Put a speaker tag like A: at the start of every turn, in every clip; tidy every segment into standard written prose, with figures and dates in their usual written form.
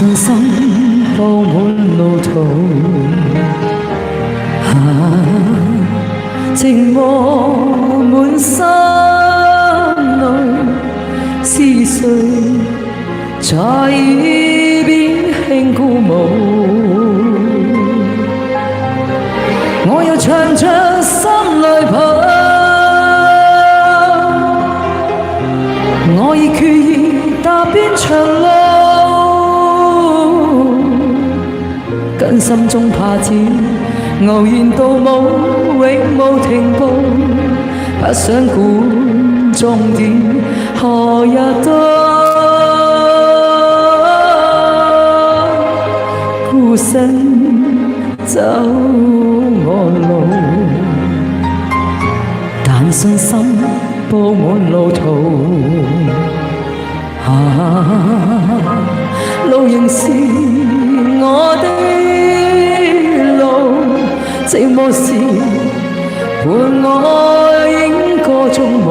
A: 信心布滿路途，寂寞滿心裏，思緒在耳邊輕鼓舞。我又唱着心裏抱，我已決意踏遍長路。跟心中拍子，偶然到舞，永無停步。不想管終點何日到，孤身走我路，但信心布滿路途。路仍是我的路，寂寞時伴我影歌中舞。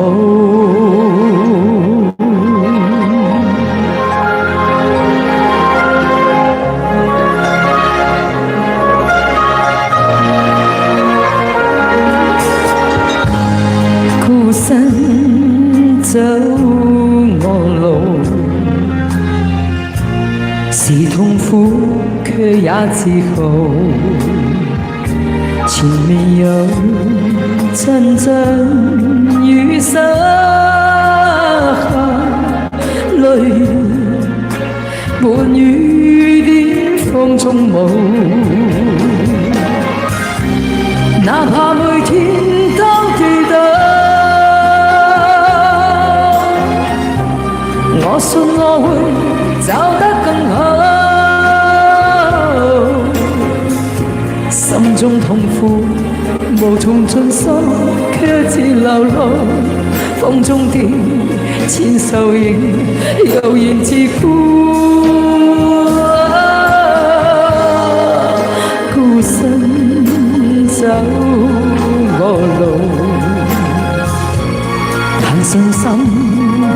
A: 孤身走我路，是痛苦卻也自豪。前面有陣陣雨灑下淚，伴雨點風中舞。哪怕每天都跌倒，我信我會走得更好。心中痛苦無從盡訴，卻自流露。風中的千愁仍悠然自負。孤身走我路，但信心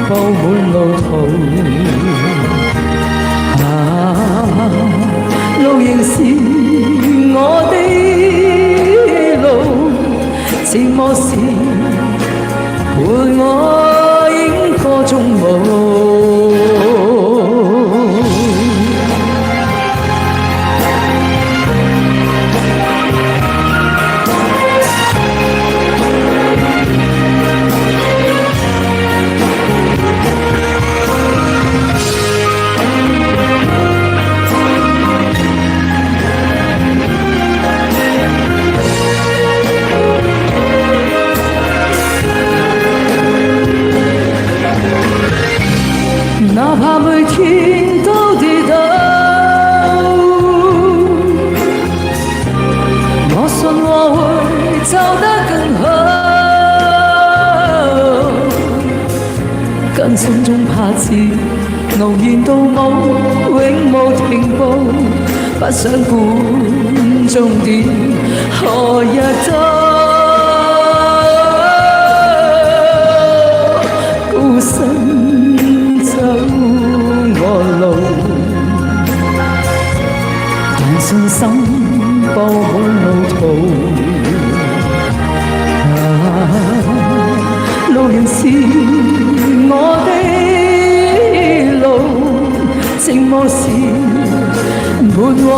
A: 布滿路途。路仍是我的路，寂寞時伴我影歌中舞。哪怕每天都跌倒，我信我會走得更好。跟心中拍子，傲然到舞，永無停步。不想管終點何日到，孤身走我路，但信心布滿路途。路仍是我的路，寂寞時伴我